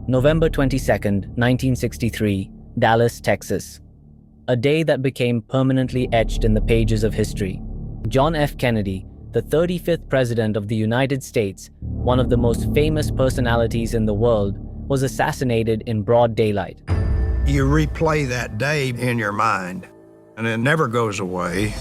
November 22nd, 1963, Dallas, Texas. A day that became permanently etched in the pages of history. John F. Kennedy, the 35th President of the United States, one of the most famous personalities in the world, was assassinated in broad daylight. You replay that day in your mind, and it never goes away.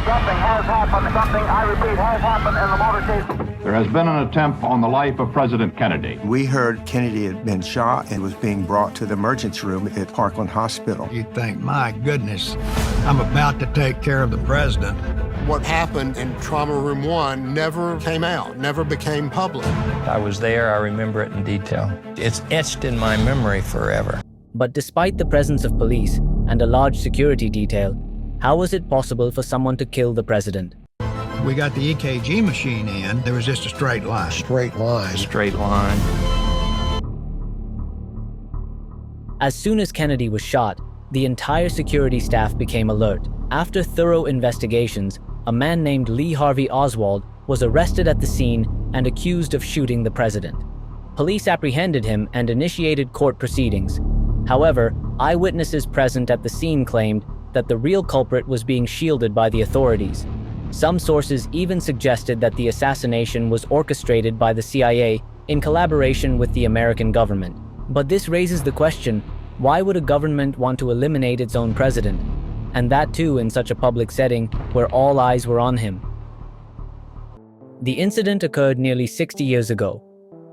Something has happened. Something, I repeat, has happened in the motorcade. There has been an attempt on the life of President Kennedy. We heard Kennedy had been shot and was being brought to the emergency room at Parkland Hospital. You think, my goodness, I'm about to take care of the president. What happened in Trauma Room 1 never came out, never became public. I was there, I remember it in detail. It's etched in my memory forever. But despite the presence of police and a large security detail, how was it possible for someone to kill the president? We got the EKG machine in, there was just a straight line. Straight line. Straight line. As soon as Kennedy was shot, the entire security staff became alert. After thorough investigations, a man named Lee Harvey Oswald was arrested at the scene and accused of shooting the president. Police apprehended him and initiated court proceedings. However, eyewitnesses present at the scene claimed that the real culprit was being shielded by the authorities. Some sources even suggested that the assassination was orchestrated by the CIA in collaboration with the American government. But this raises the question, why would a government want to eliminate its own president? And that too in such a public setting where all eyes were on him. The incident occurred nearly 60 years ago.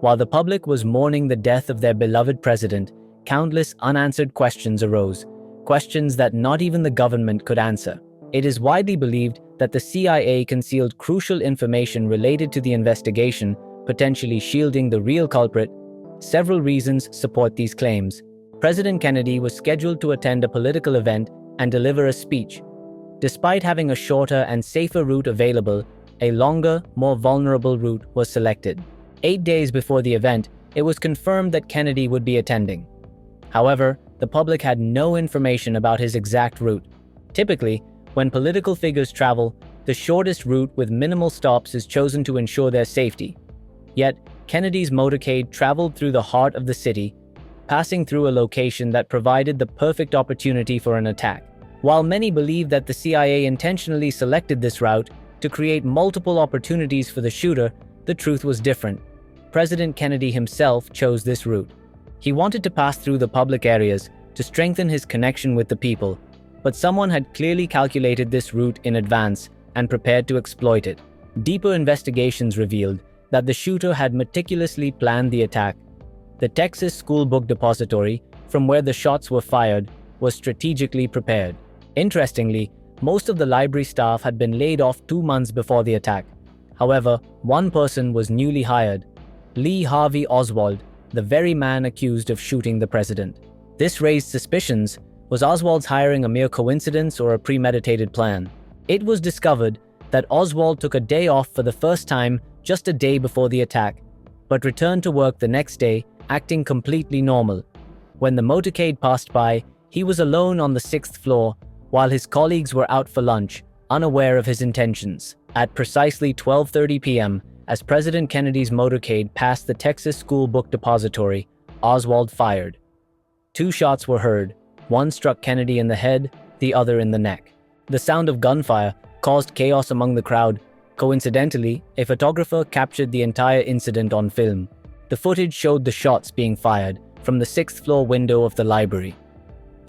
While the public was mourning the death of their beloved president, countless unanswered questions arose. Questions that not even the government could answer. It is widely believed that the CIA concealed crucial information related to the investigation, potentially shielding the real culprit. Several reasons support these claims. President Kennedy was scheduled to attend a political event and deliver a speech. Despite having a shorter and safer route available, a longer, more vulnerable route was selected. 8 days before the event, it was confirmed that Kennedy would be attending. However, the public had no information about his exact route. Typically, when political figures travel, the shortest route with minimal stops is chosen to ensure their safety. Yet, Kennedy's motorcade traveled through the heart of the city, passing through a location that provided the perfect opportunity for an attack. While many believe that the CIA intentionally selected this route to create multiple opportunities for the shooter, the truth was different. President Kennedy himself chose this route. He wanted to pass through the public areas to strengthen his connection with the people, but someone had clearly calculated this route in advance and prepared to exploit it. Deeper investigations revealed that the shooter had meticulously planned the attack. The Texas School Book Depository, from where the shots were fired, was strategically prepared. Interestingly, most of the library staff had been laid off 2 months before the attack. However, one person was newly hired, Lee Harvey Oswald, the very man accused of shooting the president. This raised suspicions. Was Oswald's hiring a mere coincidence or a premeditated plan? It was discovered that Oswald took a day off for the first time just a day before the attack, but returned to work the next day, acting completely normal. When the motorcade passed by, he was alone on the 6th floor, while his colleagues were out for lunch, unaware of his intentions. At precisely 12:30 p.m., as President Kennedy's motorcade passed the Texas School Book Depository, Oswald fired. 2 shots were heard. One struck Kennedy in the head, the other in the neck. The sound of gunfire caused chaos among the crowd. Coincidentally, a photographer captured the entire incident on film. The footage showed the shots being fired from the 6th floor window of the library.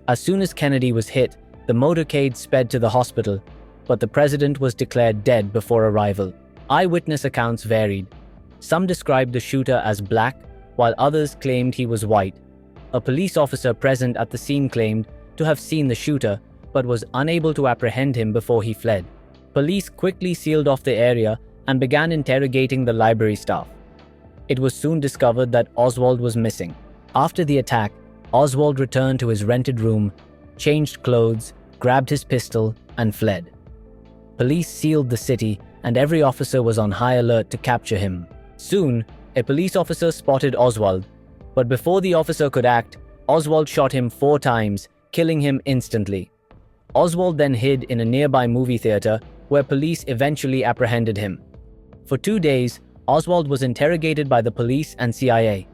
As soon as Kennedy was hit, the motorcade sped to the hospital, but the president was declared dead before arrival. Eyewitness accounts varied. Some described the shooter as black, while others claimed he was white. A police officer present at the scene claimed to have seen the shooter, but was unable to apprehend him before he fled. Police quickly sealed off the area and began interrogating the library staff. It was soon discovered that Oswald was missing. After the attack, Oswald returned to his rented room, changed clothes, grabbed his pistol, and fled. Police sealed the city, and every officer was on high alert to capture him. Soon, a police officer spotted Oswald, but before the officer could act, Oswald shot him 4 times, killing him instantly. Oswald then hid in a nearby movie theater, where police eventually apprehended him. For 2 days, Oswald was interrogated by the police and CIA.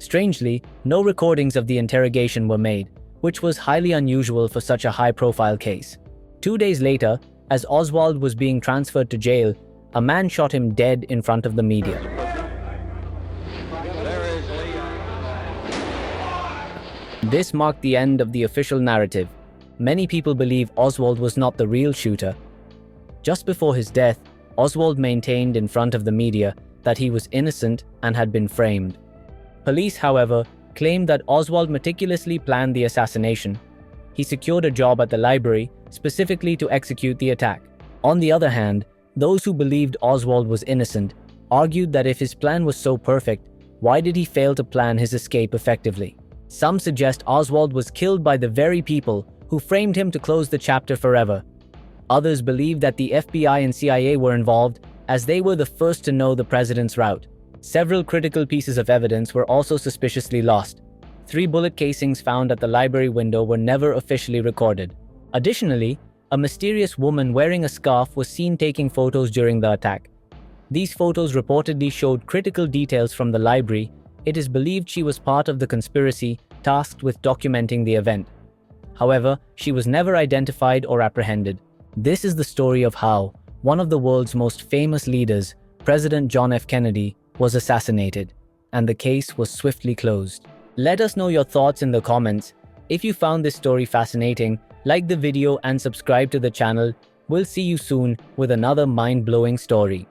Strangely, no recordings of the interrogation were made, which was highly unusual for such a high-profile case. 2 days later, as Oswald was being transferred to jail, a man shot him dead in front of the media. This marked the end of the official narrative. Many people believe Oswald was not the real shooter. Just before his death, Oswald maintained in front of the media that he was innocent and had been framed. Police, however, claimed that Oswald meticulously planned the assassination. He secured a job at the library specifically to execute the attack. On the other hand, those who believed Oswald was innocent argued that if his plan was so perfect, why did he fail to plan his escape effectively? Some suggest Oswald was killed by the very people who framed him to close the chapter forever. Others believe that the FBI and CIA were involved, as they were the first to know the president's route. Several critical pieces of evidence were also suspiciously lost. 3 bullet casings found at the library window were never officially recorded. Additionally, a mysterious woman wearing a scarf was seen taking photos during the attack. These photos reportedly showed critical details from the library. It is believed she was part of the conspiracy tasked with documenting the event. However, she was never identified or apprehended. This is the story of how one of the world's most famous leaders, President John F. Kennedy, was assassinated, and the case was swiftly closed. Let us know your thoughts in the comments. If you found this story fascinating, like the video and subscribe to the channel. We'll see you soon with another mind-blowing story.